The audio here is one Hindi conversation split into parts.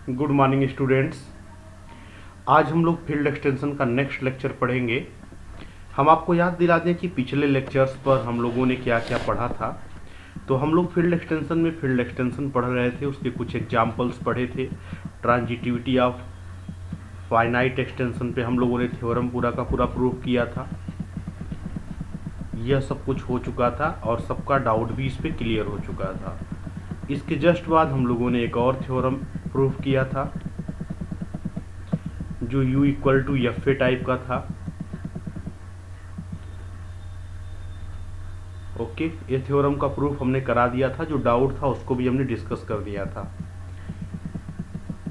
Good morning students. आज हम लोग फील्ड एक्सटेंशन का नेक्स्ट लेक्चर पढ़ेंगे। हम आपको याद दिला दें कि पिछले लेक्चर्स पर हम लोगों ने क्या क्या पढ़ा था। तो हम लोग फील्ड एक्सटेंशन में फील्ड एक्सटेंशन पढ़ रहे थे, उसके कुछ एग्जाम्पल्स पढ़े थे। ट्रांजिटिविटी ऑफ फाइनाइट एक्सटेंशन पे हम लोगों ने थ्योरम पूरा का पूरा प्रूव किया था। यह सब कुछ हो चुका था और सबका डाउट भी इस पर क्लियर हो चुका था। इसके जस्ट बाद हम लोगों ने एक और थ्योरम प्रूव किया था जो u equal to F A type का था। ओके, ये थ्योरम का प्रूफ हमने करा दिया था, जो डाउट था उसको भी हमने डिस्कस कर दिया था।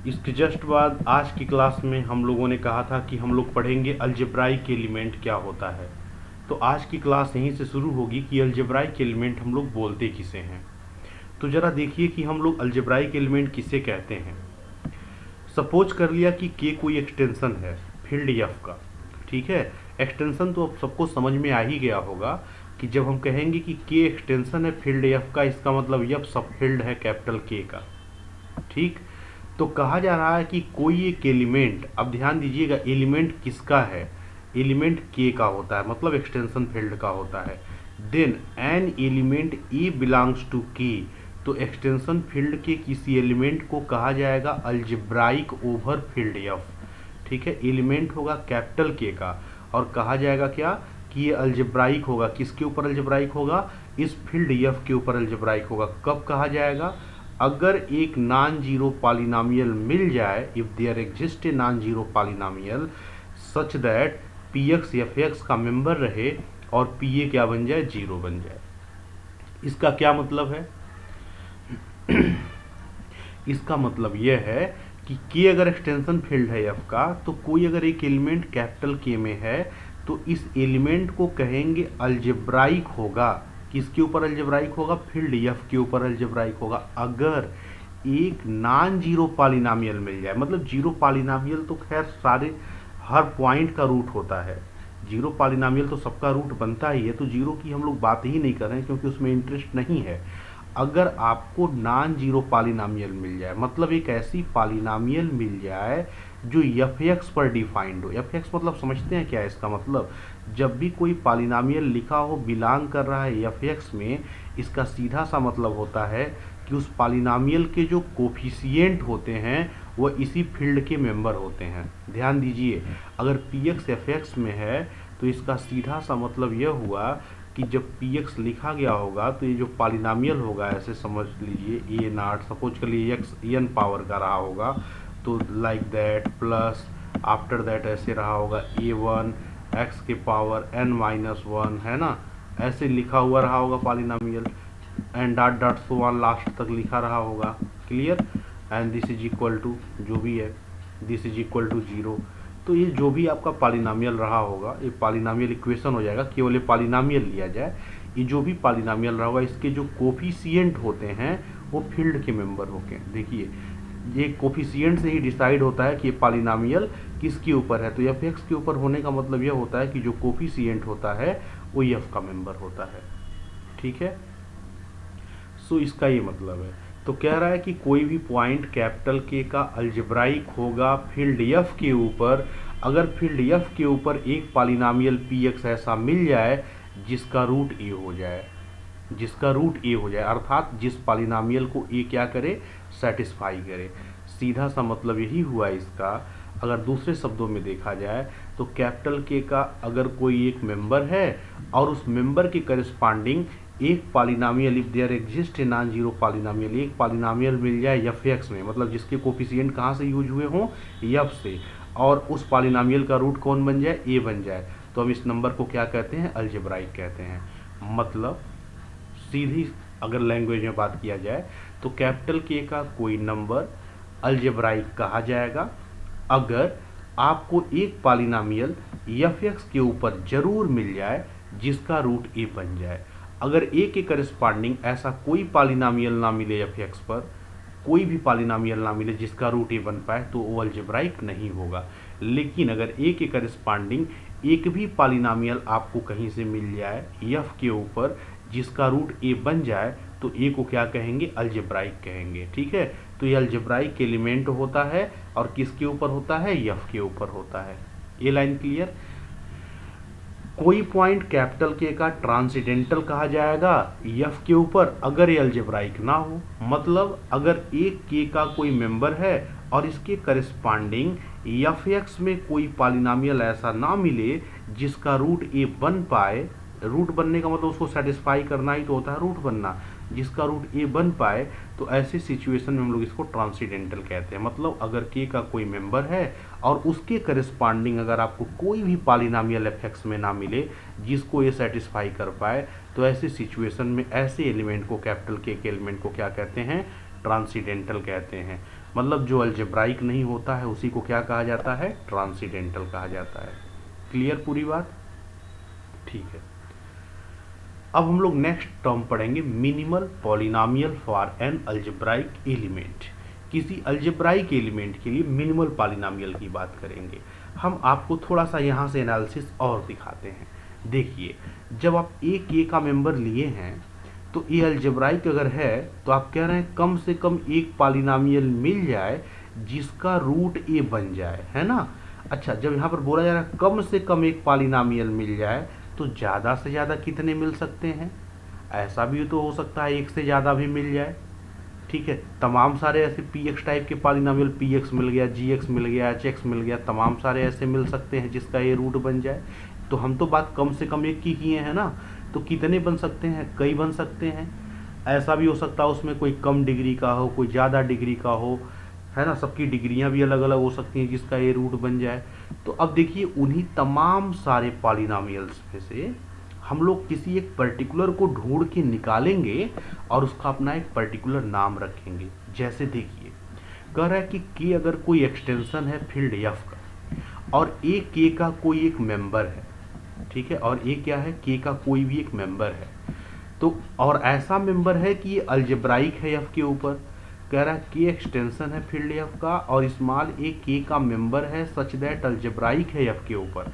इसके जस्ट बाद आज की क्लास में हम लोगों ने कहा था कि हम लोग पढ़ेंगे अलजेब्राइक एलिमेंट क्या होता है। तो आज की क्लास यहीं से शुरू होगी कि अलजेब्राइक एलिमेंट हम लोग बोलते किसे हैं। तो जरा देखिए कि हम लोग अलजेब्राइक एलिमेंट किसे कहते हैं। सपोज कर लिया कि के कोई एक्सटेंशन है फील्ड एफ का, ठीक है। एक्सटेंशन तो अब सबको समझ में आ ही गया होगा कि जब हम कहेंगे कि के एक्सटेंशन है फील्ड एफ का, इसका मतलब एफ सब फील्ड है कैपिटल के का, ठीक। तो कहा जा रहा है कि कोई एक एलिमेंट, अब ध्यान दीजिएगा एलिमेंट किसका है, एलिमेंट के का होता है, मतलब एक्सटेंशन फील्ड का होता है। Then an element A belongs to K, तो एक्सटेंशन फील्ड के किसी एलिमेंट को कहा जाएगा अलजेब्राइक ओवर फील्ड एफ, ठीक है। एलिमेंट होगा कैपिटल के का और कहा जाएगा क्या कि ये अलजेब्राइक होगा। किसके ऊपर अलजेब्राइक होगा? इस फील्ड एफ के ऊपर अलजेब्राइक होगा। कब कहा जाएगा? अगर एक नॉन जीरो पॉलिनोमियल मिल जाए, if there exist a non zero polynomial such that P X F X का मेंबर रहे और पी ए क्या बन जाए? जीरो बन जाए। इसका क्या मतलब है? इसका मतलब यह है कि के अगर एक्सटेंशन फील्ड है एफ का, तो कोई अगर एक एलिमेंट कैपिटल के में है तो इस एलिमेंट को कहेंगे अलजेब्राइक होगा। किसके ऊपर अलजेब्राइक होगा? फील्ड एफ के ऊपर अलजेब्राइक होगा अगर एक नॉन जीरो पॉलिनोमियल मिल जाए। मतलब जीरो पॉलिनोमियल तो खैर सारे हर पॉइंट का रूट होता है, जीरो पॉलिनोमियल तो सबका रूट बनता ही है, तो जीरो की हम लोग बात ही नहीं कर रहे हैं क्योंकि उसमें इंटरेस्ट नहीं है। अगर आपको नॉन जीरो पॉलिनोमियल मिल जाए, मतलब एक ऐसी पॉलिनोमियल मिल जाए जो एफ एक्स पर डिफाइंड हो। एफ एक्स मतलब समझते हैं क्या है इसका मतलब? जब भी कोई पॉलिनोमियल लिखा हो बिलोंग कर रहा है एफ एक्स में, इसका सीधा सा मतलब होता है कि उस पॉलिनोमियल के जो कोफिशिएंट होते हैं वह इसी फील्ड के मेंबर होते हैं। ध्यान दीजिए, अगर पी एक्स एफ एक्स में है तो इसका सीधा सा मतलब यह हुआ कि जब पी एक्स लिखा गया होगा तो ये जो पॉलिनोमियल होगा, ऐसे समझ लीजिए ए नॉट, सपोज कर लीजिए एक्स एन पावर का रहा होगा तो like that, plus after that ऐसे रहा होगा ए वन एक्स के पावर एन माइनस वन, है ना, ऐसे लिखा हुआ रहा होगा polynomial, and dot dot so one last तक लिखा रहा होगा। Clear? And this is equal to जो भी है, this is equal to zero. तो ये जो भी आपका पॉलिनोमियल रहा होगा, ये पॉलिनोमियल इक्वेशन हो जाएगा, केवल ये पॉलिनोमियल लिया जाए। ये जो भी पॉलिनोमियल रहा होगा इसके जो कोफिशिएंट होते हैं वो फील्ड के मेंबर होके, देखिए ये कोफिशिएंट से ही डिसाइड होता है कि ये पॉलिनोमियल किसके ऊपर है। तो एफ एक्स के ऊपर होने का मतलब यह होता है कि जो कोफिशिएंट होता है वो एफ का मेंबर होता है, ठीक है। सो इसका ये मतलब है। तो कह रहा है कि कोई भी पॉइंट कैपिटल के का अलजेब्राइक होगा फील्ड एफ के ऊपर अगर फील्ड एफ के ऊपर एक पॉलिनोमियल पी एक्स ऐसा मिल जाए जिसका रूट ए हो जाए, जिसका रूट ए हो जाए, अर्थात जिस पॉलिनोमियल को ए क्या करे? सेटिस्फाई करे। सीधा सा मतलब यही हुआ इसका। अगर दूसरे शब्दों में देखा जाए तो कैपिटल के का अगर कोई एक मेंबर है और उस मेंबर के करस्पॉन्डिंग एक polynomial, if there exist a non zero polynomial, एक पॉलिनोमियल मिल जाए एफ एक्स में, मतलब जिसके कोफिशिएंट कहाँ से यूज हुए हों? एफ से, और उस पॉलिनोमियल का रूट कौन बन जाए? ए बन जाए, तो हम इस नंबर को क्या कहते हैं? अलजेब्राइक कहते हैं। मतलब सीधी अगर लैंग्वेज में बात किया जाए तो कैपिटल के का कोई नंबर अलजेब्राइक कहा जाएगा अगर आपको एक पॉलिनोमियल एफ एक्स के ऊपर जरूर मिल जाए जिसका रूट ए बन जाए। अगर ए के करस्पॉन्डिंग ऐसा कोई पॉलिनोमियल ना मिले एफ एक्स पर, कोई भी पॉलिनोमियल ना मिले जिसका रूट ए बन पाए, तो वो अलजेब्राइक नहीं होगा। लेकिन अगर ए के करस्पॉन्डिंग एक भी पॉलिनोमियल आपको कहीं से मिल जाए एफ के ऊपर जिसका रूट ए बन जाए, तो ए को क्या कहेंगे, अलजेब्राइक कहेंगे। ठीक है, तो ये अलजेब्राइक एलिमेंट होता है और किसके ऊपर होता है, एफ के ऊपर होता है। ये लाइन क्लियर। कोई पॉइंट कैपिटल के का ट्रांसेंडेंटल कहा जाएगा एफ के ऊपर अगर ये अलजेब्राइक ना हो, मतलब अगर एक के का कोई मेंबर है और इसके करस्पॉन्डिंग एफ एक्स में कोई पॉलिनोमियल ऐसा ना मिले जिसका रूट ए बन पाए, रूट बनने का मतलब उसको सेटिस्फाई करना ही तो होता है रूट बनना, जिसका रूट ए बन पाए, तो ऐसे सिचुएशन में हम लोग इसको ट्रांसेंडेंटल कहते हैं। मतलब अगर के का कोई मेंबर है और उसके करस्पॉन्डिंग अगर आपको कोई भी पॉलिनोमियल एफ एक्स में ना मिले जिसको ये सेटिस्फाई कर पाए, तो ऐसे सिचुएशन में ऐसे एलिमेंट को, कैपिटल के एलिमेंट को क्या कहते हैं, ट्रांसेंडेंटल कहते हैं। मतलब जो अलजेब्राइक नहीं होता है उसी को क्या कहा जाता है, ट्रांसेंडेंटल कहा जाता है। क्लियर पूरी बात, ठीक है। अब हम लोग नेक्स्ट टर्म पढ़ेंगे, minimal polynomial for an algebraic element. किसी अलजेब्राइक एलिमेंट के लिए मिनिमल पॉलिनोमियल की बात करेंगे। हम आपको थोड़ा सा यहाँ से एनालिसिस और दिखाते हैं। देखिए, जब आप एक के का मेंबर लिए हैं तो ये अलजेब्राइक अगर है तो आप कह रहे हैं कम से कम एक पॉलिनोमियल मिल जाए जिसका रूट ए बन जाए, है ना। अच्छा, जब यहाँ पर बोला जा रहा है कम से कम एक पॉलिनोमियल मिल जाए, तो ज़्यादा से ज़्यादा कितने मिल सकते हैं, ऐसा भी तो हो सकता है एक से ज़्यादा भी मिल जाए। ठीक है, तमाम सारे ऐसे पी एक्स टाइप के पॉलिनोमियल, पी एक्स मिल गया, जी एक्स मिल गया, एच एक्स मिल गया, तमाम सारे ऐसे मिल सकते हैं जिसका ये रूट बन जाए। तो हम तो बात कम से कम एक की किए हैं ना, तो कितने बन सकते हैं, कई बन सकते हैं। ऐसा भी हो सकता है उसमें कोई कम डिग्री का हो, कोई ज़्यादा डिग्री का हो, है ना, सबकी डिग्रियां भी अलग अलग हो सकती हैं जिसका ये रूट बन जाए। तो अब देखिए, उन्हीं तमाम सारे पॉलिनोमियल्स में से हम लोग किसी एक पर्टिकुलर को ढूंढ के निकालेंगे और उसका अपना एक पर्टिकुलर नाम रखेंगे। जैसे देखिए, कह रहा है कि के अगर कोई एक्सटेंशन है फील्ड एफ का और ए के का कोई एक मेंबर है, ठीक है, और ए क्या है, के का कोई भी एक मेंबर है, तो और ऐसा मेंबर है कि ये अलजेब्राइक है एफ के ऊपर। कह रहा है के एक्सटेंशन है फील्ड एफ का और स्मॉल ए के का मेंबर है सच दैट अलजेब्राइक है एफ के ऊपर।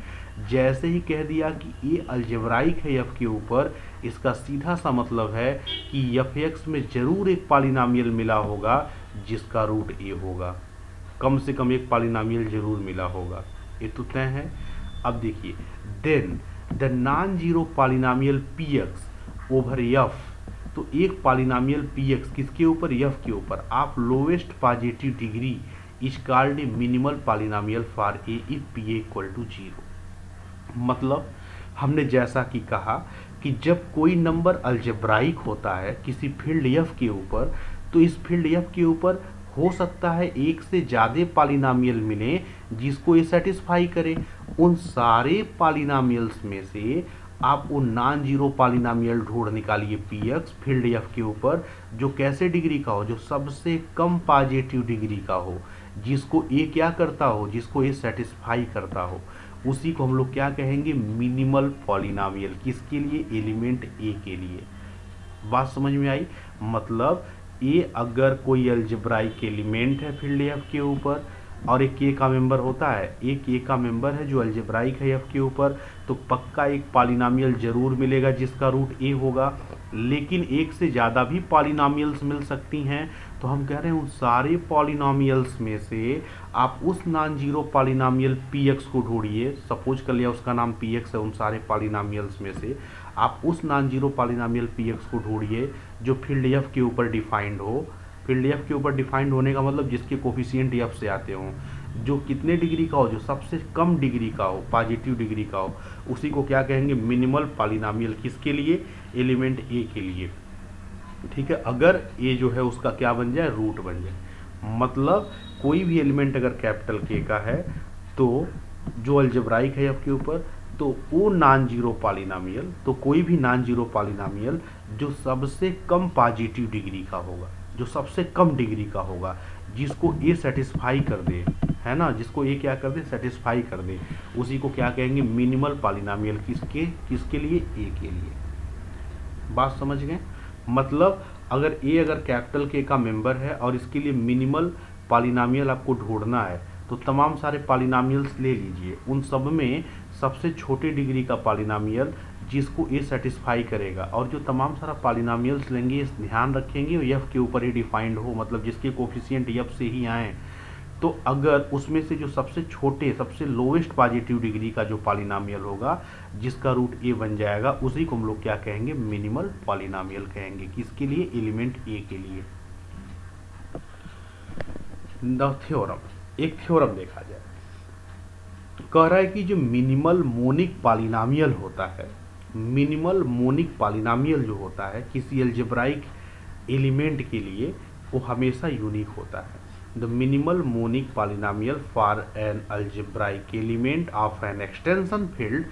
जैसे ही कह दिया कि ये अलजेब्राइक है एफ के ऊपर, इसका सीधा सा मतलब है कि एफ एक्स में जरूर एक पॉलिनोमियल मिला होगा जिसका रूट ए होगा, कम से कम एक पॉलिनोमियल जरूर मिला होगा, ये तो तय है। अब देखिए, then the non zero polynomial P X over F, तो एक पॉलिनोमियल पी एक्स किसके ऊपर, एफ के ऊपर, आप lowest positive degree is called a minimal polynomial for A if P A equal to 0। मतलब हमने जैसा कि कहा कि जब कोई नंबर अलजेब्राइक होता है किसी फील्ड एफ के ऊपर, तो इस फील्ड एफ के ऊपर हो सकता है एक से ज़्यादा पॉलिनोमियल मिले जिसको ये सेटिस्फाई करे। उन सारे पॉलिनोमियल्स में से आप वो नॉन जीरो पॉलिनोमियल ढूंढ निकालिए पी एक्स फील्ड एफ के ऊपर, जो कैसे डिग्री का हो, जो सबसे कम पॉजिटिव डिग्री का हो, जिसको ए क्या करता हो, जिसको ए सेटिस्फाई करता हो, उसी को हम लोग क्या कहेंगे, मिनिमल पॉलिनोमियल। किसके लिए, एलिमेंट ए के लिए। बात समझ में आई। मतलब ए अगर कोई अलजेब्राइक एलिमेंट है फील्ड एफ के ऊपर और एक के का मेंबर होता है, एक के का मेंबर है जो अलजेब्राइक है एफ के ऊपर, तो पक्का एक पॉलिनोमियल जरूर मिलेगा जिसका रूट ए होगा। लेकिन एक से ज़्यादा भी पॉलिनोमियल्स मिल सकती हैं, तो हम कह रहे हैं उन सारे पॉलिनोमियल्स में से आप उस non zero polynomial P x को ढूंढिए। सपोज कर लिया उसका नाम पी एक्स है, उन सारे पॉलिनोमियल्स में से आप उस non zero polynomial P x को ढूंढिए जो फील्ड एफ के ऊपर डिफाइंड हो। फील्ड एफ के ऊपर डिफाइंड होने का मतलब जिसके कोफिशिएंट एफ से आते हों, जो कितने डिग्री का हो, जो सबसे कम डिग्री का हो, पॉजिटिव डिग्री का हो, उसी को क्या कहेंगे, मिनिमल पॉलिनोमियल। किसके लिए, एलिमेंट ए के लिए। ठीक है, अगर ए जो है उसका क्या बन जाए, रूट बन जाए। मतलब कोई भी एलिमेंट अगर कैपिटल के का है तो जो अलजेब्राइक है एफ के ऊपर, तो वो नॉन जीरो पॉलिनोमियल, तो कोई भी नॉन जीरो पॉलिनोमियल जो सबसे कम पॉजिटिव डिग्री का होगा, जो सबसे कम डिग्री का होगा, जिसको ए सेटिस्फाई कर दे, है ना, जिसको ए क्या कर दे, सेटिस्फाई कर दे, उसी को क्या कहेंगे, मिनिमल पॉलिनोमियल। किसके लिए, ए के लिए। बात समझ गए। मतलब अगर ए अगर कैपिटल के का मेंबर है और इसके लिए मिनिमल पॉलिनोमियल आपको ढूंढना है, तो तमाम सारे पॉलिनोमियल्स ले लीजिए, उन सब में सबसे छोटे डिग्री का पॉलिनोमियल जिसको ए सेटिस्फाई करेगा, और जो तमाम सारा पॉलिनोमियल्स लेंगे इस ध्यान रखेंगे एफ के ऊपर ही डिफाइंड हो, मतलब जिसके कोफिशिएंट एफ से ही आए। तो अगर उसमें से जो सबसे छोटे सबसे लोएस्ट पॉजिटिव डिग्री का जो पॉलिनोमियल होगा जिसका रूट ए बन जाएगा, उसी को हम लोग क्या कहेंगे, मिनिमल पॉलिनोमियल कहेंगे। किसके लिए, एलिमेंट ए के लिए। द थ्योरम, एक थ्योरम देखा जाए, कह रहा है कि जो मिनिमल मोनिक पॉलिनोमियल होता है, मिनिमल मोनिक पॉलिनोमियल जो होता है किसी अलजेब्राइक एलिमेंट के लिए, वो हमेशा यूनिक होता है। The minimal monic polynomial for an algebraic element of an extension field,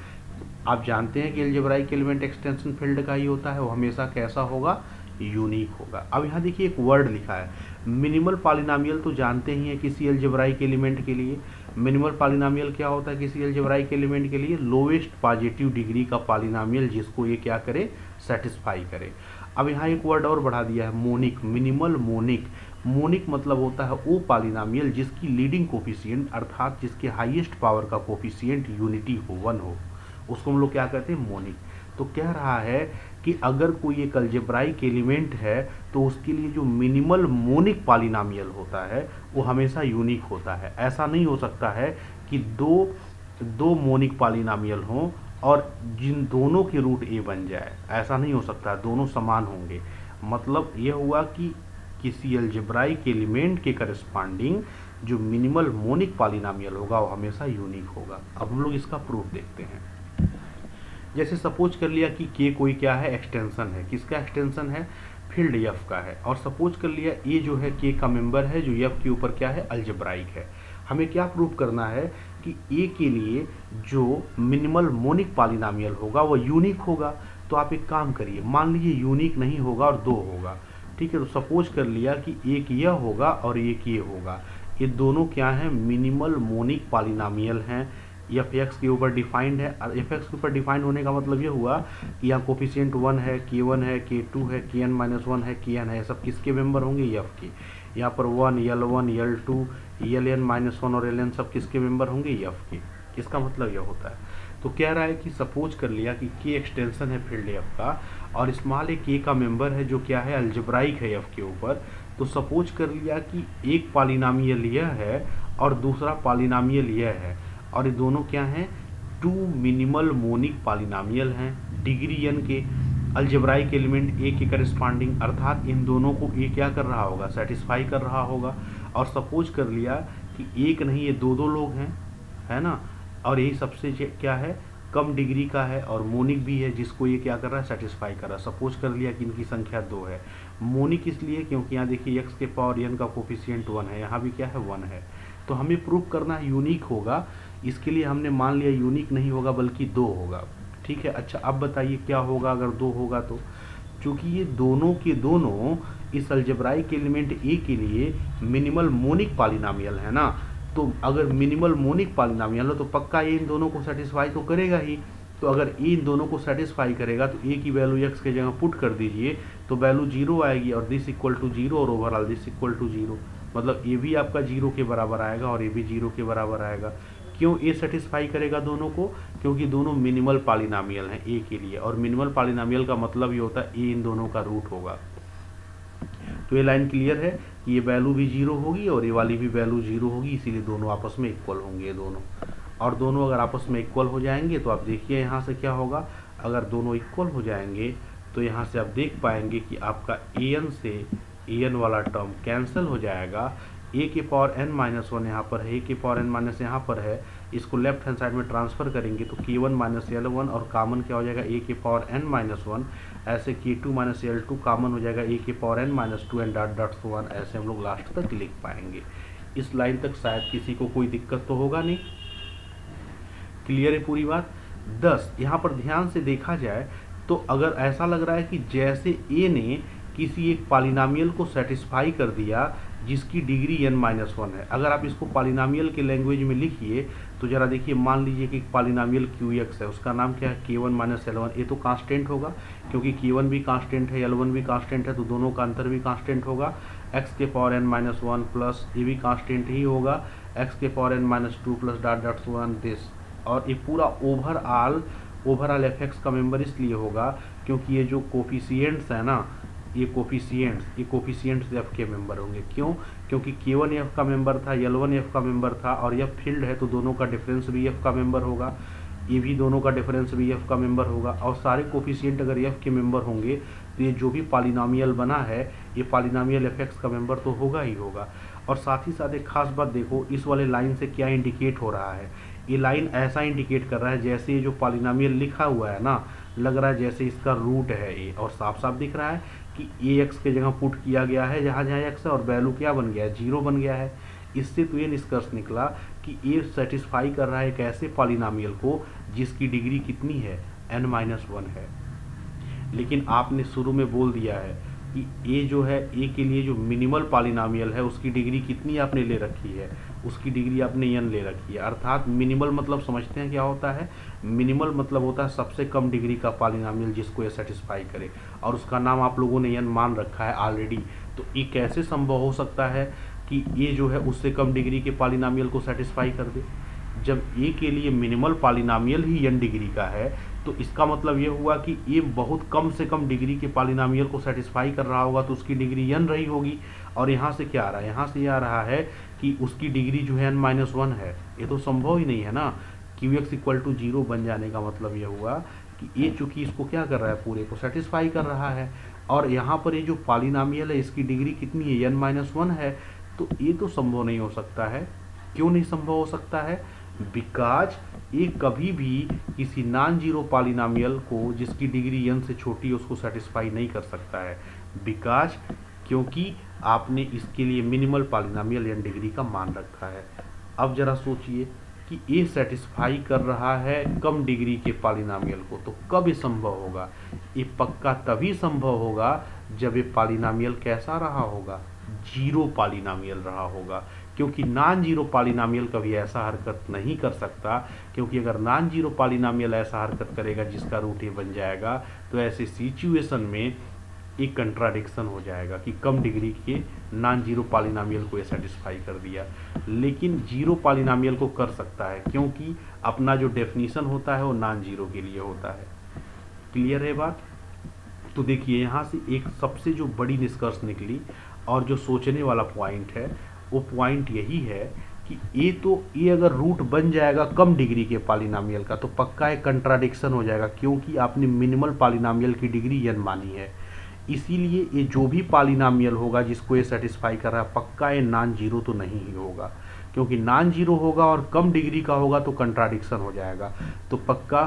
आप जानते हैं कि अलजेब्राइक एलिमेंट एक्सटेंशन फील्ड का ही होता है, वो हमेशा कैसा होगा, यूनिक होगा। अब यहाँ देखिए एक वर्ड लिखा है मिनिमल पॉलिनोमियल, तो जानते ही हैं किसी अलजेब्राइक एलिमेंट के लिए मिनिमल पॉलिनोमियल क्या होता है, किसी अलजेब्राइक एलिमेंट के लिए लोएस्ट पॉजिटिव डिग्री का पॉलिनोमियल जिसको ये क्या करे, सेटिस्फाई करे। अब यहाँ एक वर्ड और बढ़ा दिया है, मोनिक, मिनिमल मोनिक। मोनिक मतलब होता है वो पॉलिनोमियल जिसकी लीडिंग कोफिशिएंट अर्थात जिसके हाईएस्ट पावर का कोफिशिएंट यूनिटी हो, 1 हो, उसको हम लोग क्या कहते हैं, मोनिक। तो कह रहा है कि अगर कोई एक अलजेब्राइक एलिमेंट है तो उसके लिए जो मिनिमल मोनिक पॉलिनोमियल होता है वो हमेशा यूनिक होता है। ऐसा नहीं हो सकता है कि दो मोनिक पॉलिनोमियल हों और जिन दोनों के रूट ए बन जाए, ऐसा नहीं हो सकता, दोनों समान होंगे। मतलब ये हुआ कि किसी अलजेब्राइक एलिमेंट के करस्पॉन्डिंग जो मिनिमल मोनिक पॉलिनोमियल होगा वो हमेशा यूनिक होगा। अब हम लोग इसका प्रूफ देखते हैं। जैसे सपोज कर लिया कि के कोई क्या है, एक्सटेंशन है, किसका एक्सटेंशन है, फील्ड एफ का है, और सपोज कर लिया ए जो है के का मेंबर है जो एफ के ऊपर क्या है, अलजेब्राइक है। हमें क्या प्रूफ करना है कि ए के लिए जो मिनिमल मोनिक पॉलिनोमियल होगा वो यूनिक होगा। तो आप एक काम करिए, मान लीजिए यूनिक नहीं होगा और 2 होगा, ठीक है। तो सपोज कर लिया कि एक यह होगा और एक ये होगा, ये दोनों क्या हैं, मिनिमल मोनिक पॉलिनोमियल हैं, एफ एक्स के ऊपर डिफाइंड है। और एफ एक्स के ऊपर डिफाइंड होने का मतलब ये हुआ कि यहाँ कोफिशिएंट 1 है, k1 है, k2 है, kn-1 है, kn है, सब किसके मेंबर होंगे, एफ के। यहाँ पर 1, L1, L2, Ln-1 और Ln सब किसके मेंबर होंगे, एफ के। इसका मतलब यह होता है। तो कह रहा है कि सपोज कर लिया कि के एक्सटेंशन है फील्ड एफ का और स्मॉल ए के का मेंबर है जो क्या है, अलजेब्राइक है एफ के ऊपर। तो सपोज कर लिया कि एक पॉलिनोमियल यह है और दूसरा पॉलिनोमियल यह है, और ये दोनों क्या हैं, 2 मिनिमल मोनिक पॉलिनोमियल हैं डिग्री n के, अलजेब्राइक एलिमेंट ए के करस्पॉन्डिंग, अर्थात इन दोनों को ए क्या कर रहा होगा, सेटिस्फाई कर रहा होगा। और सपोज कर लिया कि एक नहीं ये 2 लोग हैं, है ना, और यही सबसे क्या है, कम डिग्री का है और मोनिक भी है जिसको ये क्या कर रहा है, सेटिस्फाई कर रहा है। सपोज कर लिया कि इनकी संख्या 2 है। मोनिक इसलिए क्योंकि यहाँ देखिए एक्स के पावर n का कोफिशिएंट 1 है, यहाँ भी क्या है, 1 है। तो हमें प्रूफ करना है यूनिक होगा, इसके लिए हमने मान लिया यूनिक नहीं होगा बल्कि 2 होगा, ठीक है। अच्छा अब बताइए क्या होगा अगर 2 होगा तो, चूंकि ये दोनों के दोनों इस अलजेब्राइक एलिमेंट ए के लिए मिनिमल मोनिक पॉलिनोमियल है ना, तो अगर मिनिमल मोनिक पॉलिनोमियल हो तो पक्का ये इन दोनों को सेटिस्फाई तो करेगा ही। तो अगर ए इन दोनों को सेटिस्फाई करेगा तो ए की वैल्यू एक्स के जगह पुट कर दीजिए तो वैल्यू 0 आएगी और दिस इक्वल टू 0 और ओवरऑल दिस इक्वल टू 0, मतलब ए भी आपका 0 के बराबर आएगा और ए भी 0 के बराबर आएगा। क्यों ए सेटिस्फाई करेगा दोनों को, क्योंकि दोनों मिनिमल पॉलिनोमियल हैं ए के लिए, और मिनिमल पॉलिनोमियल का मतलब ये होता है ए इन दोनों का रूट होगा। तो ये लाइन क्लियर है कि ये वैल्यू भी 0 होगी और ये वाली भी वैल्यू 0 होगी, इसीलिए दोनों आपस में इक्वल होंगे ये दोनों। और दोनों अगर आपस में इक्वल हो जाएंगे तो आप देखिए यहाँ से क्या होगा, अगर दोनों इक्वल हो जाएंगे तो यहाँ से आप देख पाएंगे कि आपका an से an वाला टर्म कैंसिल हो जाएगा। a के पावर n-1 यहाँ पर है, a के पावर n- यहाँ पर है, इसको लेफ्ट हैंड साइड में ट्रांसफर करेंगे तो k1 - L1 और कॉमन क्या हो जाएगा a के पावर n-1, ऐसे k2 - L2 कॉमन हो जाएगा a के power n-2 and dot dot 1, ऐसे हम लोग लास्ट तक लिख पाएंगे। इस लाइन तक शायद किसी को कोई दिक्कत तो होगा नहीं, क्लियर है पूरी बात। 10 यहाँ पर ध्यान से देखा जाए तो अगर ऐसा लग रहा है कि जैसे a ने किसी एक पॉलिनोमियल को सेटिस्फाई कर दिया जिसकी डिग्री n-1 है, अगर आप इसको पॉलिनोमियल के लैंग्वेज में लिखिए तो जरा देखिए, मान लीजिए कि पॉलिनोमियल qx है, उसका नाम क्या है, k1 - L1। ये तो कांस्टेंट होगा क्योंकि k1 भी कांस्टेंट है, L1 भी कांस्टेंट है, तो दोनों का अंतर भी कांस्टेंट होगा। x के पावर n-1 प्लस ये भी कांस्टेंट ही होगा, x के power n-2 plus dot dot 1 this, और ये पूरा ओवरऑल ओवरऑल एफ एक्स का मेंबर इसलिए होगा क्योंकि ये जो कोफिशिएंट्स है ना, ये कोफिशिएंट्स एफ के मेंबर होंगे। क्यों? क्योंकि K1 एफ का मेंबर था, L1 एफ का मेंबर था, और यह फील्ड है तो दोनों का डिफरेंस भी एफ का मेंबर होगा, ये भी दोनों का डिफरेंस भी एफ का मेंबर होगा। और सारे कोफिशिएंट अगर एफ के मेंबर होंगे तो ये जो भी पॉलिनोमियल बना है ये पॉलिनोमियल एफ एक्स का मेंबर तो होगा ही होगा। और साथ ही साथ एक खास बात देखो, इस वाले लाइन से क्या इंडिकेट हो रहा है, ये लाइन ऐसा इंडिकेट कर रहा है जैसे ये जो पॉलिनोमियल लिखा हुआ है ना, लग रहा है जैसे इसका रूट है ये, और साफ साफ दिख रहा है कि ए एक्स के जगह पुट किया गया है जहाँ जहाँ एक्स है, और वैल्यू क्या बन गया है, 0 बन गया है। इससे तो ये निष्कर्ष निकला कि ये सेटिस्फाई कर रहा है एक ऐसे पॉलिनोमियल को जिसकी डिग्री कितनी है, n-1 है। लेकिन आपने शुरू में बोल दिया है कि ए जो है, ए के लिए जो मिनिमल पॉलिनोमियल है उसकी डिग्री कितनी आपने ले रखी है, उसकी डिग्री आपने n ले रखी है। अर्थात मिनिमल मतलब समझते हैं क्या होता है, मिनिमल मतलब होता है सबसे कम डिग्री का पॉलिनोमियल जिसको ये सेटिस्फाई करे, और उसका नाम आप लोगों ने n मान रखा है ऑलरेडी। तो ये कैसे संभव हो सकता है कि ये जो है उससे कम डिग्री के पॉलिनोमियल को सेटिस्फाई कर दे? जब ए के लिए मिनिमल पॉलिनोमियल ही n डिग्री का है तो इसका मतलब ये हुआ कि ये बहुत कम से कम डिग्री के पॉलिनोमियल को सेटिस्फाई कर रहा होगा, तो उसकी डिग्री n रही होगी। और यहाँ से क्या आ रहा है, यहाँ से ये आ रहा है कि उसकी डिग्री जो है n-1 है। ये तो संभव ही नहीं है ना। QX इक्वल टू 0 बन जाने का मतलब ये हुआ कि ये चूंकि इसको क्या कर रहा है, पूरे को सेटिस्फाई कर रहा है, और यहाँ पर ये जो पॉलिनोमियल है इसकी डिग्री कितनी है, n-1 है। तो ये तो संभव नहीं हो सकता है। क्यों नहीं संभव हो सकता है? बिकॉज ये कभी भी किसी नॉन जीरो पॉलिनोमियल को जिसकी डिग्री n से छोटी है उसको सेटिस्फाई नहीं कर सकता है। बिकॉज क्योंकि आपने इसके लिए मिनिमल पॉलिनोमियल n डिग्री का मान रखा है। अब जरा सोचिए कि ये सेटिस्फाई कर रहा है कम डिग्री के पॉलिनोमियल को, तो कब ये संभव होगा? ये पक्का तभी संभव होगा जब ये पॉलिनोमियल कैसा रहा होगा, जीरो पॉलिनोमियल रहा होगा। क्योंकि नॉन जीरो पॉलिनोमियल कभी ऐसा हरकत नहीं कर सकता, क्योंकि अगर नॉन जीरो पॉलिनोमियल ऐसा हरकत करेगा जिसका रूट ये बन जाएगा, तो ऐसे सिचुएशन में एक कंट्राडिक्शन हो जाएगा कि कम डिग्री के नॉन जीरो पॉलिनोमियल को ये सेटिस्फाई कर दिया। लेकिन जीरो पॉलिनोमियल को कर सकता है, क्योंकि अपना जो डेफिनीशन होता है वो नॉन जीरो के लिए होता है। क्लियर है बात? तो देखिए यहाँ से एक सबसे जो बड़ी निष्कर्ष निकली और जो सोचने वाला पॉइंट है वो पॉइंट यही है कि ये अगर रूट बन जाएगा कम डिग्री के पॉलिनोमियल का तो पक्का एक कंट्राडिक्शन हो जाएगा, क्योंकि आपने मिनिमल पॉलिनोमियल की डिग्री n मानी है। इसीलिए ये जो भी पॉलिनोमियल होगा जिसको ये सेटिस्फाई कर रहा है पक्का ये नॉन जीरो तो नहीं ही होगा, क्योंकि नॉन जीरो होगा और कम डिग्री का होगा तो कंट्राडिक्शन हो जाएगा। तो पक्का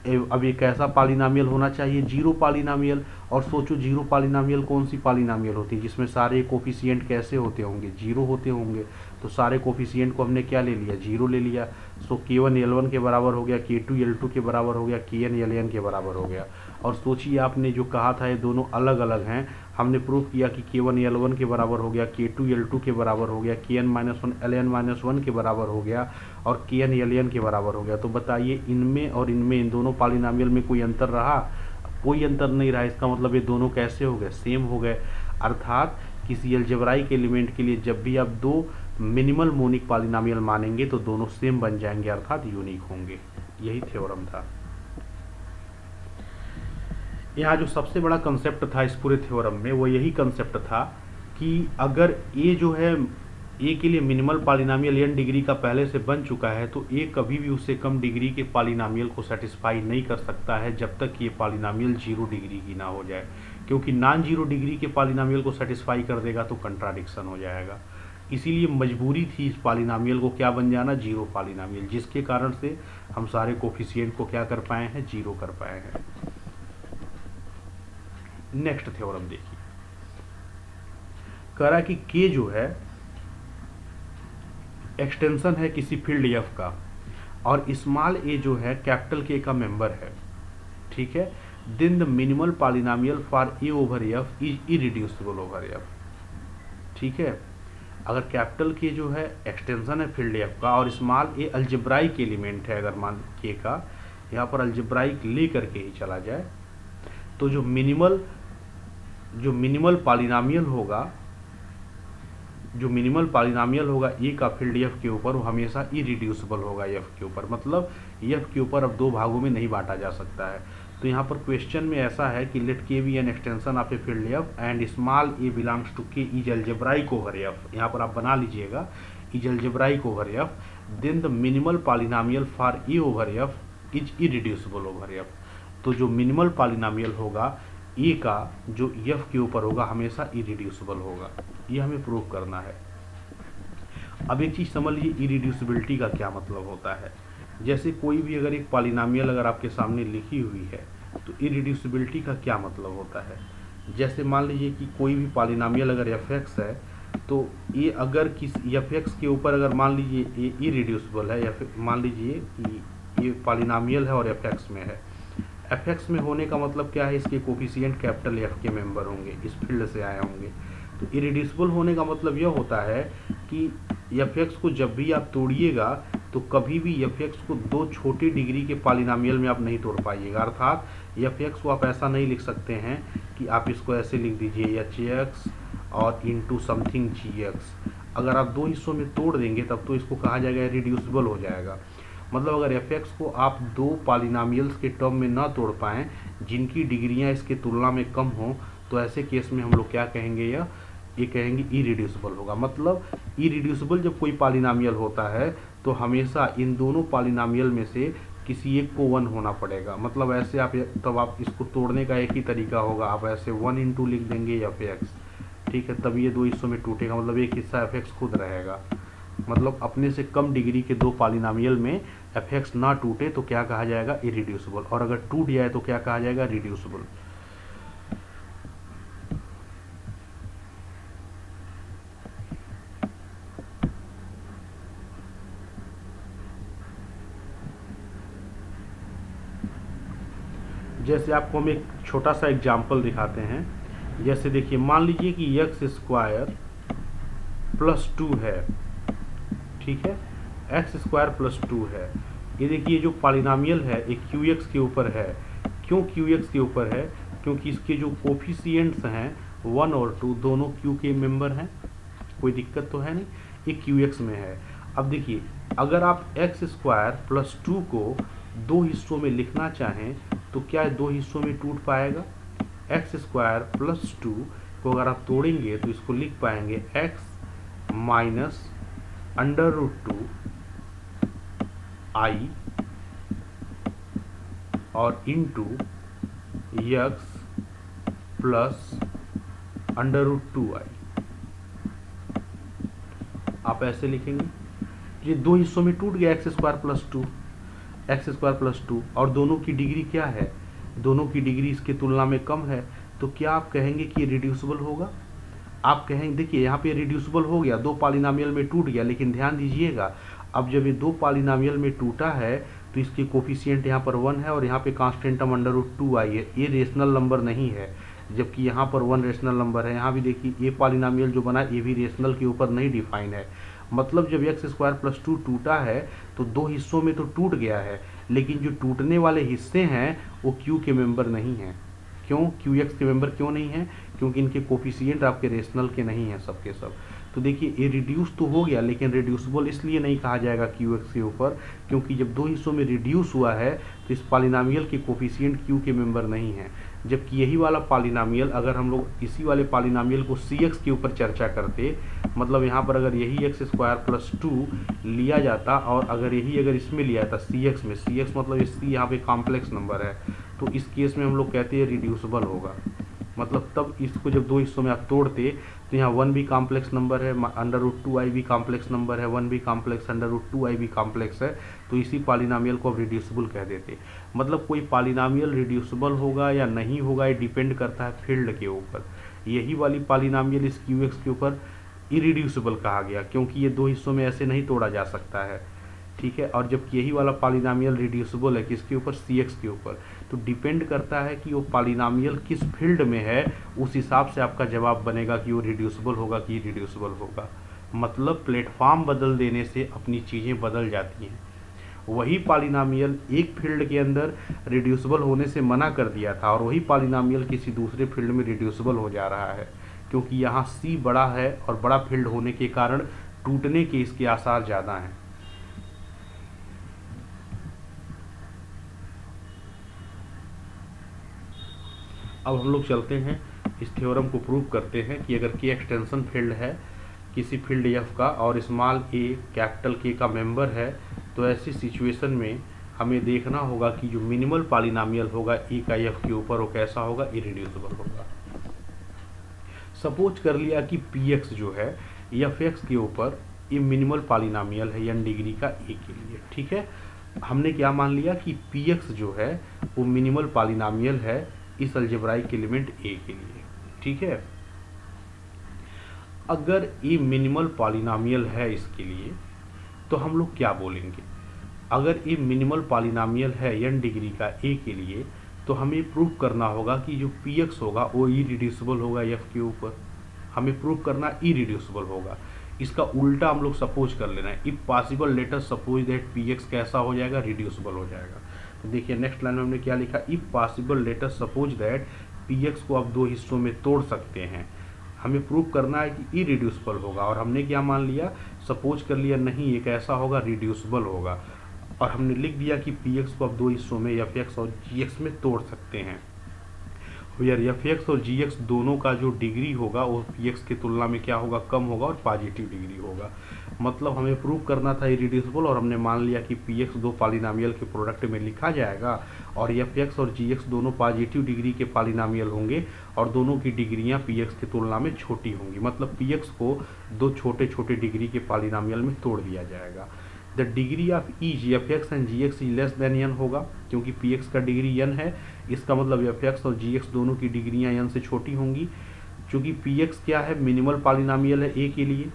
अब एक ऐसा पॉलिनोमियल होना चाहिए जीरो पॉलिनोमियल। और सोचो जीरो पॉलिनोमियल कौन सी पॉलिनोमियल होती है जिसमें सारे कोफिशिएंट कैसे होते होंगे, जीरो होते होंगे। तो सारे कोफिशिएंट को हमने क्या ले लिया, जीरो ले लिया। सो K1 L1 के बराबर हो गया, K2 L2 के बराबर हो गया, Kn Ln के बराबर हो गया। और सोचिए आपने जो कहा था ये दोनों अलग अलग हैं, हमने प्रूव किया कि K1 L1 के बराबर हो गया, K2 L2 के बराबर हो गया, Kn-1 Ln-1 के बराबर हो गया, और Kn Ln के बराबर हो गया। तो बताइए इनमें और इनमें, इन दोनों पॉलिनोमियल में कोई अंतर रहा? कोई अंतर नहीं रहा। इसका मतलब ये दोनों कैसे हो गए, सेम हो गए। अर्थात किसी अलजेब्राइक एलिमेंट के लिए जब भी आप दो मिनिमल मोनिक पॉलिनोमियल मानेंगे तो दोनों सेम बन जाएंगे, अर्थात यूनिक होंगे। यही थ्योरम था। यहाँ जो सबसे बड़ा कंसेप्ट था इस पूरे थ्योरम में वो यही कंसेप्ट था कि अगर ए जो है, ए के लिए मिनिमल पॉलिनोमियल n डिग्री का पहले से बन चुका है तो ए कभी भी उससे कम डिग्री के पॉलिनोमियल को सेटिस्फाई नहीं कर सकता है जब तक ये पॉलिनोमियल जीरो डिग्री की ना हो जाए, क्योंकि नॉन जीरो डिग्री के पॉलिनोमियल को सेटिस्फाई कर देगा तो कंट्राडिक्शन हो जाएगा। इसीलिए मजबूरी थी इस पॉलिनोमियल को क्या बन जाना, जीरो पॉलिनोमियल, जिसके कारण से हम सारे कोफिशिएंट को क्या कर पाए हैं, जीरो कर पाए हैं। नेक्स्ट थ्योरम देखिए, कह रहा कि के जो है एक्सटेंशन है किसी फील्ड एफ का, और स्मॉल ए जो है कैपिटल के का मेंबर है, ठीक है। Then the minimal polynomial for A over F is irreducible over F, ठीक है। अगर कैपिटल के जो है एक्सटेंशन है फील्ड एफ का और स्मॉल ए अलजेब्राइक एलिमेंट है, अगर मान के का यहाँ पर अलजेब्राइक ले करके ही चला जाए, तो जो मिनिमल पॉलिनोमियल होगा जो मिनिमल पॉलिनॉमियल होगा ए का फील्ड एफ के ऊपर वो हमेशा इरिड्यूसिबल होगा एफ के ऊपर, मतलब एफ के ऊपर अब दो भागों में नहीं बांटा जा सकता है। तो यहाँ पर क्वेश्चन में ऐसा है कि let K be an extension of a field F and small A belongs to K is algebraic over F, यहाँ पर आप बना लीजिएगा is algebraic over F, then the minimal polynomial for A over F is irreducible over F. तो जो मिनिमल पॉलिनॉमियल होगा ए का जो एफ के ऊपर होगा हमेशा इरिड्यूसिबल होगा, ये हमें प्रूव करना है। अब एक चीज़ समझ लीजिए इरिड्यूसिबिलिटी का क्या मतलब होता है। जैसे कोई भी अगर एक पॉलिनॉमियल अगर आपके सामने लिखी हुई है तो इरिड्यूसिबिलिटी का क्या मतलब होता है। जैसे मान लीजिए कि कोई भी पॉलिनॉमियल अगर एफ एक्स है तो ये अगर किस एफ एक्स के ऊपर अगर मान लीजिए ये इरिड्यूसिबल है, या फिर मान लीजिए कि ये पॉलिनॉमियल है और एफ एक्स में है, एफ एक्स में होने का मतलब क्या है, इसके कोफिशिएंट कैपिटल एफ के मेंबर होंगे, इस फील्ड से आए होंगे। तो इरिड्यूसिबल होने का मतलब यह होता है कि एफ एक्स को जब भी आप तोड़िएगा तो कभी भी एफ एक्स को दो छोटी डिग्री के पॉलिनॉमियल में आप नहीं तोड़ पाइएगा। अर्थात एफ एक्स को आप ऐसा नहीं लिख सकते हैं कि आप इसको ऐसे लिख दीजिए एच एक्स और इंटू समथिंग जी एक्स। अगर आप दो हिस्सों में तोड़ देंगे तब तो इसको कहा जाएगा इरिड्यूसिबल हो जाएगा। मतलब अगर एफ एक्स को आप दो पॉलिनॉमियल्स के टर्म में ना तोड़ पाएँ जिनकी डिग्रियां इसके तुलना में कम हों तो ऐसे केस में हम लोग क्या कहेंगे, ये कहेंगे इरिड्यूसिबल होगा। मतलब इरिड्यूसिबल जब कोई पॉलिनॉमियल होता है तो हमेशा इन दोनों पॉलिनॉमियल में से किसी एक को 1 होना पड़ेगा। मतलब ऐसे आप तब आप इसको तोड़ने का एक ही तरीका होगा, आप ऐसे 1 इंटू लिख देंगे एफ एक्स, ठीक है, तब ये दो हिस्सों में टूटेगा, मतलब एक हिस्सा एफ एक्स खुद रहेगा। मतलब अपने से कम डिग्री के दो पॉलिनॉमियल में एफ एक्स ना टूटे तो क्या कहा जाएगा, इरिड्यूसिबल, और अगर टूट जाए तो क्या कहा जाएगा, रिड्यूसिबल। जैसे आपको हम एक छोटा सा एग्जाम्पल दिखाते हैं। जैसे देखिए मान लीजिए कि एक्स स्क्वायर प्लस 2 है, ठीक है, एक्स स्क्वायर प्लस 2 है। ये देखिए जो पॉलिनॉमियल है एक क्यू एक्स के ऊपर है। क्यों क्यू एक्स के ऊपर है, क्योंकि इसके जो कोफिशिएंट्स हैं 1 और 2 दोनों क्यू के मेंबर हैं, कोई दिक्कत तो है नहीं, ये क्यू एक्स में है। अब देखिए अगर आप एक्स स्क्वायर प्लस 2 को दो हिस्सों में लिखना चाहें तो क्या दो हिस्सों में टूट पाएगा। एक्स स्क्वायर प्लस 2 को अगर आप तोड़ेंगे तो इसको लिख पाएंगे X minus under root 2 I और into X plus under root 2 I. आप ऐसे लिखेंगे, ये दो हिस्सों में टूट गया X square plus 2, X square plus 2, और दोनों की डिग्री क्या है, दोनों की डिग्री इसके तुलना में कम है। तो क्या आप कहेंगे कि रिड्यूसिबल होगा। आप कहेंगे देखिए यहाँ पे रिड्यूसिबल हो गया, दो पॉलिनॉमियल में टूट गया, लेकिन ध्यान दीजिएगा अब जब ये दो पॉलिनॉमियल में टूटा है तो इसके कोफिशिएंट यहाँ पर 1 है और यहाँ पे कांस्टेंट टर्म अंडर रूट 2 आई है। ये रेशनल नंबर नहीं है, जबकि यहाँ पर 1 रेशनल नंबर है। यहाँ भी देखिए ये पॉलिनॉमियल जो बना ये भी रेशनल के ऊपर नहीं डिफाइन है। मतलब जब एक्स स्क्वायर प्लस 2 टूटा है तो दो हिस्सों में तो टूट गया है, लेकिन जो टूटने वाले हिस्से हैं वो क्यू के मेंबर नहीं हैं। क्यों क्यू एक्स के मेंबर क्यों नहीं है, क्योंकि इनके कोफिशिएंट आपके रेशनल के नहीं हैं सब के सब। तो देखिए ये रिड्यूस तो हो गया, लेकिन रिड्यूसिबल इसलिए नहीं कहा जाएगा क्यू एक्स के ऊपर, क्योंकि जब दो हिस्सों में रिड्यूस हुआ है तो इस पॉलिनॉमियल के कोफिशिएंट क्यू के मेंबर नहीं हैं। जबकि यही वाला पॉलिनॉमियल अगर हम लोग इसी वाले पॉलिनॉमियल को सी एक्स के ऊपर चर्चा करते, मतलब यहाँ पर अगर यही एक्स स्क्वायर प्लस 2 लिया जाता और अगर यही अगर इसमें लिया जाता सी एक्स में, सी एक्स मतलब सी यहाँ पे कॉम्प्लेक्स नंबर है, तो इस केस में हम लोग कहते हैं रिड्यूसिबल होगा। मतलब तब इसको जब दो हिस्सों में आप तोड़ते तो यहाँ 1 भी कॉम्प्लेक्स नंबर है, अंडर रूट 2 आई भी कॉम्प्लेक्स नंबर है, 1 भी कॉम्प्लेक्स, अंडर रूट 2 आई भी कॉम्प्लेक्स है, तो इसी पॉलिनॉमियल को आप रिड्यूसिबल कह देते। मतलब कोई पॉलिनॉमियल रिड्यूसिबल होगा या नहीं होगा ये डिपेंड करता है फील्ड के ऊपर। यही वाली पॉलिनॉमियल इस क्यू एक्स के ऊपर इरिड्यूसिबल कहा गया क्योंकि ये दो हिस्सों में ऐसे नहीं तोड़ा जा सकता है, ठीक है। और जबकि यही वाला पॉलिनॉमियल रिड्यूसिबल है किसके ऊपर, सी एक्स के ऊपर। तो डिपेंड करता है कि वो पॉलिनॉमियल किस फील्ड में है, उस हिसाब से आपका जवाब बनेगा कि वो रिड्यूसिबल होगा कि रिड्यूसिबल होगा। मतलब प्लेटफॉर्म बदल देने से अपनी चीज़ें बदल जाती हैं। वही पॉलिनॉमियल एक फील्ड के अंदर रिड्यूसिबल होने से मना कर दिया था और वही पॉलिनॉमियल किसी दूसरे फील्ड में रिड्यूसिबल हो जा रहा है। क्योंकि यहाँ सी बड़ा है और बड़ा फील्ड होने के कारण टूटने के इसके आसार ज़्यादा हैं। अब हम लोग चलते हैं इस थ्योरम को प्रूव करते हैं कि अगर के एक्सटेंशन फील्ड है किसी फील्ड एफ का और स्मॉल ए कैपिटल के का मेंबर है, तो ऐसी सिचुएशन में हमें देखना होगा कि जो मिनिमल पॉलिनोमियल होगा ए का एफ के ऊपर वो कैसा होगा, इरेड्यूसिबल होगा। सपोज कर लिया कि पी एक्स जो है एफ एक्स के ऊपर ये मिनिमल पॉलिनोमियल है n डिग्री का ए के लिए। ठीक है, हमने क्या मान लिया कि पी एक्स जो है वो मिनिमल पॉलिनोमियल है इस अलजेब्राइक एलिमेंट ए के लिए। ठीक है, अगर ये मिनिमल पॉलिनोमियल है इसके लिए तो हम लोग क्या बोलेंगे, अगर ये मिनिमल पॉलिनोमियल है n डिग्री का ए के लिए तो हमें प्रूव करना होगा कि जो पी एक्स होगा वो इरिड्यूसिबल होगा एफ के ऊपर। हमें प्रूव करना इरिड्यूसिबल होगा। इसका उल्टा हम लोग सपोज कर लेना है, if possible let us suppose that P x कैसा हो जाएगा, रिड्यूसिबल हो जाएगा। तो देखिए नेक्स्ट लाइन में हमने क्या लिखा, if possible let us suppose that P x को आप दो हिस्सों में तोड़ सकते हैं। हमें प्रूव करना है कि इरिड्यूसिबल होगा और हमने क्या मान लिया, सपोज कर लिया नहीं ये कैसा होगा, रिड्यूसिबल होगा। और हमने लिख दिया कि पी एक्स को आप दो हिस्सों में एफ एक्स और जी एक्स में तोड़ सकते हैं। यार एफ एक्स और जी एक्स दोनों का जो डिग्री होगा वो पी एक्स की तुलना में क्या होगा, कम होगा और पॉजिटिव डिग्री होगा। मतलब हमें प्रूव करना था इरिड्यूसिबल और हमने मान लिया कि पी एक्स दो पॉलिनोमियल के प्रोडक्ट में लिखा जाएगा और एफ एक्स और जी एक्स दोनों पॉजिटिव डिग्री के पॉलिनोमियल होंगे और दोनों की डिग्रियां पी एक्स की तुलना में छोटी होंगी। मतलब पी एक्स को दो छोटे छोटे डिग्री के पॉलिनोमियल में तोड़ दिया जाएगा। The degree of each F X and G X is less than N होगा, क्योंकि पी एक्स का डिग्री एन है, इसका मतलब एफ एक्स और जी एक्स दोनों की डिग्रियां एन से छोटी होंगी। चूँकि पी एक्स क्या है, मिनिमल पॉलिनोमियल है ए के लिए।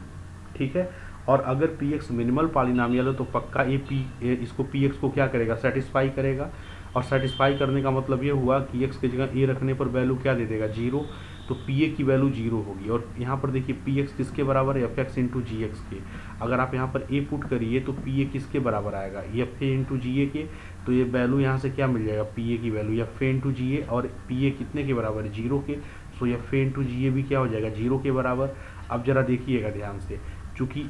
ठीक है, और अगर पी एक्स मिनिमल पॉलिनोमियल है तो पक्का इसको पी एक्स को क्या करेगा, सेटिस्फाई करेगा। और सेटिस्फाई करने का मतलब ये हुआ कि एक्स की जगह ए रखने पर वैल्यू क्या दे देगा, 0। तो पी ए की वैल्यू 0 होगी। और यहाँ पर देखिए पी एक्स किसके बराबर है, एफ एक्स इंटू जी एक्स के। अगर आप यहाँ पर ए पुट करिए तो पी ए किसके बराबर आएगा, एफ ए इंटू जी ए के। तो ये वैल्यू यहाँ से क्या मिल जाएगा, पी ए की वैल्यू एफ ए इंटू जी ए, और पी ए कितने के बराबर है, 0 के। सो एफ ए इंटू जी ए भी क्या हो जाएगा, 0 के बराबर। अब जरा देखिएगा ध्यान से, चूँकि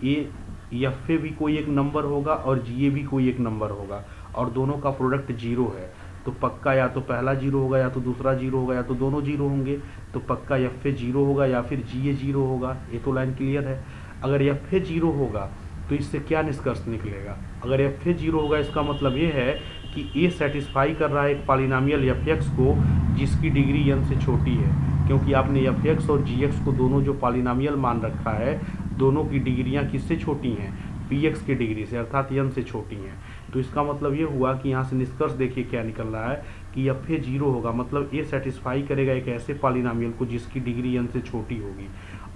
एफ ए भी कोई एक नंबर होगा और जी ए भी कोई एक नंबर होगा और दोनों का प्रोडक्ट 0 है, तो पक्का या तो पहला 0 होगा या तो दूसरा 0 होगा या तो दोनों 0 होंगे। तो पक्का एफ ए 0 होगा या फिर जी ए 0 होगा। ये तो लाइन क्लियर है। अगर एफ ए 0 होगा तो इससे क्या निष्कर्ष निकलेगा, अगर एफ ए 0 होगा इसका मतलब ये है कि ए सेटिस्फाई कर रहा है एक पॉलिनोमियल एफ एक्स को जिसकी डिग्री एन से छोटी है, क्योंकि आपने एफ एक्स और जी एक्स को दोनों जो पॉलिनोमियल मान रखा है दोनों की डिग्रियां किससे छोटी हैं, पी एक्स की डिग्री से, अर्थात एन से छोटी हैं। तो इसका मतलब ये हुआ कि यहाँ से निष्कर्ष देखिए क्या निकल रहा है कि एफ ए 0 होगा, मतलब ए सेटिस्फाई करेगा एक ऐसे पॉलिनोमियल को जिसकी डिग्री एन से छोटी होगी।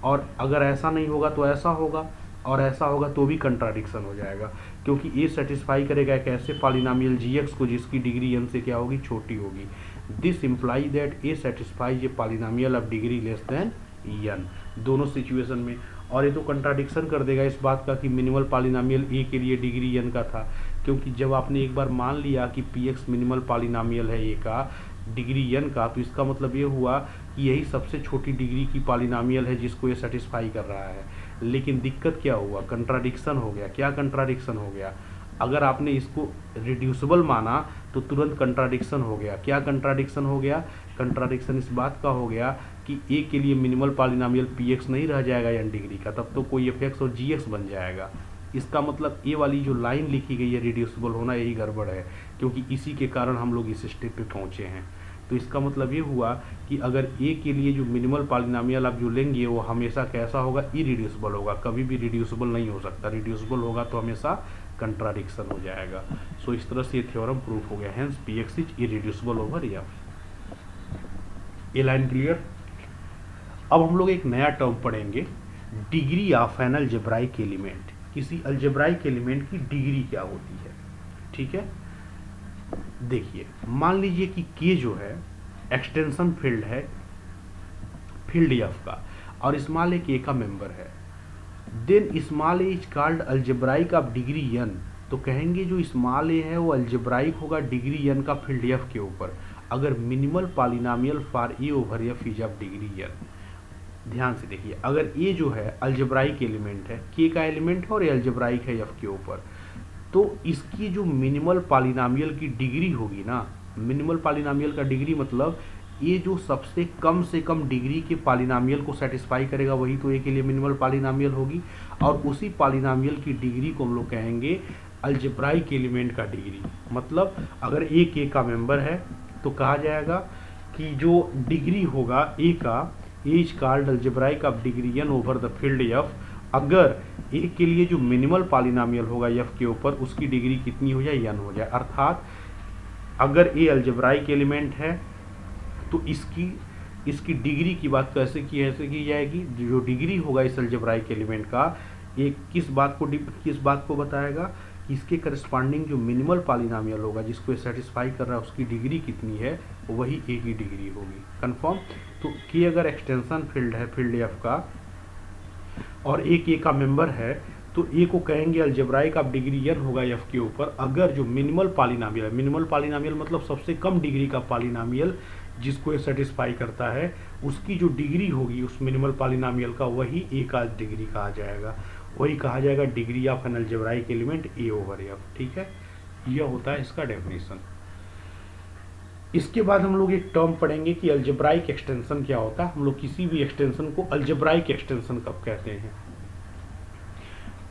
और अगर ऐसा नहीं होगा तो ऐसा होगा, और ऐसा होगा तो भी कंट्राडिक्शन हो जाएगा, क्योंकि ए सेटिस्फाई करेगा एक ऐसे पॉलिनोमियल जी एक्स को जिसकी डिग्री एन से क्या होगी, छोटी होगी। This imply that A satisfies a polynomial of degree less than N, दोनों सिचुएशन में। और ये तो कंट्राडिक्शन कर देगा इस बात का कि मिनिमल पॉलिनोमियल ए के लिए डिग्री एन का था, क्योंकि जब आपने एक बार मान लिया कि पी एक्स मिनिमल पॉलिनोमियल है ए का डिग्री एन का, तो इसका मतलब ये हुआ कि यही सबसे छोटी डिग्री की पॉलिनोमियल है जिसको ये सेटिस्फाई कर रहा है। लेकिन दिक्कत क्या हुआ, कंट्राडिक्शन हो गया। क्या कंट्राडिक्शन हो गया, अगर आपने इसको रिड्यूसिबल माना तो तुरंत कंट्राडिक्शन हो गया। क्या कंट्राडिक्शन हो गया, कंट्राडिक्शन इस बात का हो गया कि ए के लिए मिनिमल पॉलिनोमियल पी एक्स नहीं रह जाएगा एन डिग्री का, तब तो कोई एफ एक्स और जी एक्स बन जाएगा। इसका मतलब ए वाली जो लाइन लिखी गई है रिड्यूसिबल होना, यही गड़बड़ है, क्योंकि इसी के कारण हम लोग इस स्टेप पे पहुँचे हैं। तो इसका मतलब ये हुआ कि अगर ए के लिए जो मिनिमल पॉलिनोमियल आप जो लेंगे वो हमेशा कैसा होगा, इरिड्यूसिबल होगा, कभी भी रिड्यूसिबल नहीं हो सकता। रिड्यूसिबल होगा तो हमेशा कंट्राडिक्शन हो जाएगा। सो इस तरह से ये थ्योरम प्रूफ हो गया, hence P X is irreducible over F. ये लाइन क्लियर। अब हम लोग एक नया टर्म पढ़ेंगे, degree of N algebraic element. किसी अलजेब्राइक एलिमेंट की डिग्री क्या होती है। ठीक है, देखिए मान लीजिए कि के जो है एक्सटेंशन फील्ड है फील्ड एफ का और स्मॉल ए के का मेंबर है, then small A is called algebraic of degree N. तो कहेंगे जो स्मॉल ए है वो अलजेब्राइक होगा डिग्री एन का फील्ड एफ के ऊपर अगर minimal polynomial for A over F is of degree N. ध्यान से देखिए, अगर ये जो है अलजेब्राइक एलिमेंट है, के का एलिमेंट है और ये अलजेब्राइक है एफ के ऊपर, तो इसकी जो मिनिमल पॉलिनॉमियल की डिग्री होगी ना, मिनिमल पॉलिनॉमियल का डिग्री मतलब ये जो सबसे कम से कम डिग्री के पॉलिनॉमियल को सेटिस्फाई करेगा वही तो ए के लिए मिनिमल पॉलिनॉमियल होगी, और उसी पॉलिनॉमियल की डिग्री को हम लोग कहेंगे अलजेब्राइक एलिमेंट का डिग्री। मतलब अगर ए के का मेंबर है तो कहा जाएगा कि जो डिग्री होगा ए का, is called algebraic of degree N over the field F. अगर ए के लिए जो मिनिमल पॉलिनॉमियल होगा एफ के ऊपर उसकी डिग्री कितनी हो जाए, एन हो जाए। अर्थात अगर ए अलजेब्राइक एलिमेंट है तो इसकी डिग्री की बात कैसे की जाएगी, जो डिग्री होगा इस अलजेब्राइक एलिमेंट का, ये किस बात को बताएगा कि इसके करस्पॉन्डिंग जो मिनिमल पॉलिनॉमियल होगा जिसको सेटिस्फाई कर रहा है उसकी डिग्री कितनी है, वही ए की डिग्री होगी। कंफर्म। तो के अगर एक्सटेंशन फील्ड है फील्ड एफ का और ए के का मेंबर है तो ए को कहेंगे अलजेब्राइक ऑफ डिग्री एन होगा एफ के ऊपर अगर जो मिनिमल पॉलिनॉमियल है, मिनिमल पॉलिनॉमियल मतलब सबसे कम डिग्री का पॉलिनॉमियल जिसको ये सेटिस्फाई करता है, उसकी जो डिग्री होगी उस मिनिमल पॉलिनॉमियल का वही ए का डिग्री कहा जाएगा, वही कहा जाएगा degree of N algebraic element A over F. ठीक है, यह होता है इसका डेफिनेशन। इसके बाद हम लोग एक टर्म पढ़ेंगे कि अलजेब्राइक एक्सटेंशन क्या होता है। हम लोग किसी भी एक्सटेंशन को अलजेब्राइक एक्सटेंशन कब कहते हैं,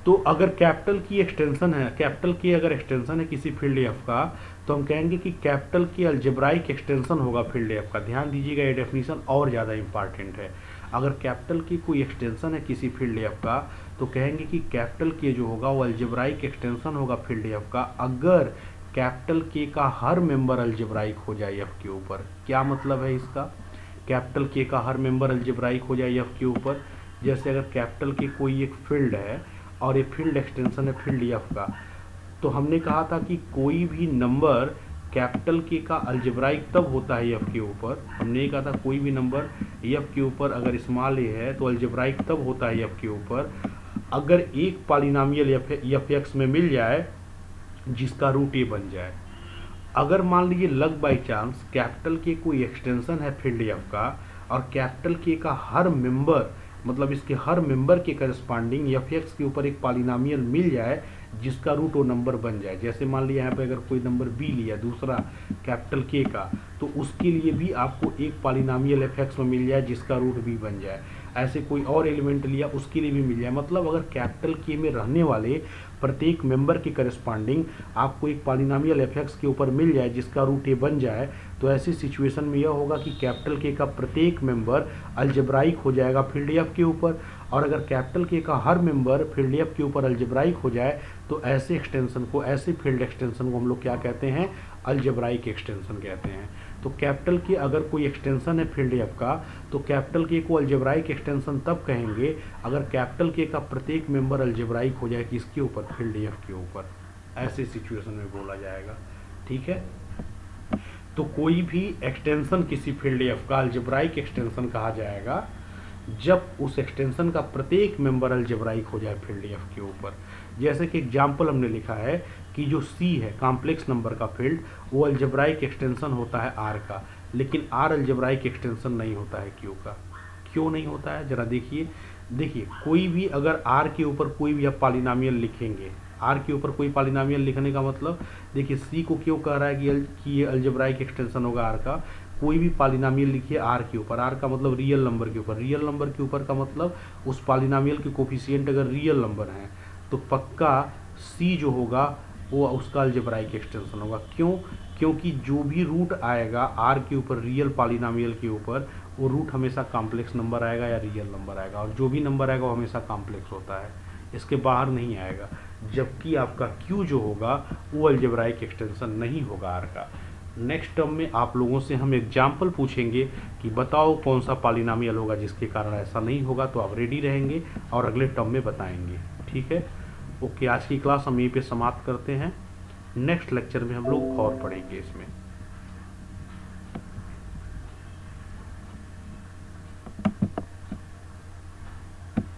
तो अगर कैपिटल की एक्सटेंशन है, कैपिटल की अगर एक्सटेंशन है किसी फील्ड एफ का, तो हम कहेंगे कि कैपिटल की अलजेब्राइक एक्सटेंशन होगा फील्ड एफ का। ध्यान दीजिएगा, ये डेफिनेशन और ज़्यादा इंपॉर्टेंट है। अगर कैपिटल की कोई एक्सटेंशन है किसी फील्ड एफ का तो कहेंगे कि कैपिटल के जो होगा वो अलजेब्राइक एक्सटेंशन होगा फील्ड एफ का अगर कैपिटल के का हर मेंबर अलजेब्राइक हो जाए एफ के ऊपर। क्या मतलब है इसका, कैपिटल के का हर मेंबर अलजेब्राइक हो जाए एफ के ऊपर। जैसे अगर कैपिटल के कोई एक फील्ड है और ये फील्ड एक्सटेंशन है फील्ड एफ का, तो हमने कहा था कि कोई भी नंबर कैपिटल के का अलजेब्राइक तब होता है एफ के ऊपर। हमने कहा था कोई भी नंबर एफ के ऊपर अगर स्मॉल ए है तो अलजेब्राइक तब होता है एफ के ऊपर अगर एक पॉलिनॉमियल एफ एक्स में मिल जाए जिसका रूट ए बन जाए। अगर मान लीजिए लग बाई चांस कैपिटल के कोई एक्सटेंशन है फील्ड एफ का और कैपिटल के का हर मेंबर मतलब इसके हर मेंबर के करस्पॉन्डिंग एफ एक्स के ऊपर एक पॉलिनॉमियल मिल जाए जिसका रूट वो नंबर बन जाए। जैसे मान लिया यहाँ पे अगर कोई नंबर बी लिया दूसरा कैपिटल के का, तो उसके लिए भी आपको एक पॉलिनॉमियल एफ एक्स में मिल जाए जिसका रूट बी बन जाए। ऐसे कोई और एलिमेंट लिया उसके लिए भी मिल जाए। मतलब अगर कैपिटल के में रहने वाले प्रत्येक मेंबर के करस्पॉन्डिंग आपको एक पॉलिनॉमियल एफ एक्स के ऊपर मिल जाए जिसका रूट ए बन जाए, तो ऐसी सिचुएशन में यह होगा कि कैपिटल के का प्रत्येक मेंबर अलजेब्राइक हो जाएगा फील्ड एफ के ऊपर। और अगर कैपिटल के का हर मेंबर फील्ड एफ के ऊपर अलजेब्राइक हो जाए तो ऐसे एक्सटेंशन को, ऐसे फील्ड एक्सटेंशन को हम लोग क्या कहते हैं, अलजेब्राइक एक्सटेंशन कहते हैं। तो कैपिटल के अगर कोई एक्सटेंशन है फील्ड एफ का तो कैपिटल के को अलजेब्राइक एक्सटेंशन तब कहेंगे अगर कैपिटल के का प्रत्येक मेंबर अलजेब्राइक हो जाए किसके ऊपर, फील्ड एफ के ऊपर। ऐसे सिचुएशन में बोला जाएगा। ठीक है, तो कोई भी एक्सटेंशन किसी फील्ड एफ का अलजेब्राइक एक्सटेंशन कहा जाएगा जब उस एक्सटेंशन का प्रत्येक मेंबर अलजेब्राइक हो जाए फील्ड एफ के ऊपर। जैसे कि एग्जाम्पल हमने लिखा है कि जो सी है कॉम्प्लेक्स नंबर का फील्ड, वो अलजेब्राइक एक्सटेंशन होता है आर का, लेकिन आर अलजेब्राइक एक्सटेंशन नहीं होता है क्यू का। क्यों नहीं होता है जरा देखिए कोई भी अगर आर के ऊपर कोई भी आप पॉलिनॉमियल लिखेंगे, आर के ऊपर कोई पॉलिनॉमियल लिखने का मतलब देखिए सी को क्यों कह रहा है कि ये अलजेब्राइक एक्सटेंशन होगा आर का। कोई भी पॉलिनॉमियल लिखिए आर के ऊपर, आर का मतलब रियल नंबर के ऊपर, रियल नंबर के ऊपर का मतलब उस पॉलिनॉमियल के कोफिशिएंट अगर रियल नंबर हैं तो पक्का सी जो होगा वो उसका अलजेब्राइक एक्सटेंशन होगा। क्यों? क्योंकि जो भी रूट आएगा आर के ऊपर रियल पॉलिनॉमियल के ऊपर, वो रूट हमेशा कॉम्प्लेक्स नंबर आएगा या रियल नंबर आएगा, और जो भी नंबर आएगा वो हमेशा कॉम्प्लेक्स होता है, इसके बाहर नहीं आएगा। जबकि आपका क्यू जो होगा वो अलजेब्राइक एक्सटेंशन नहीं होगा आर का। नेक्स्ट टर्म में आप लोगों से हम एग्जाम्पल पूछेंगे कि बताओ कौन सा पॉलिनॉमियल होगा जिसके कारण ऐसा नहीं होगा, तो आप रेडी रहेंगे और अगले टर्म में बताएंगे। ठीक है, ओके, आज की क्लास हम यहीं पे समाप्त करते हैं। नेक्स्ट लेक्चर में हम लोग और पढ़ेंगे इसमें।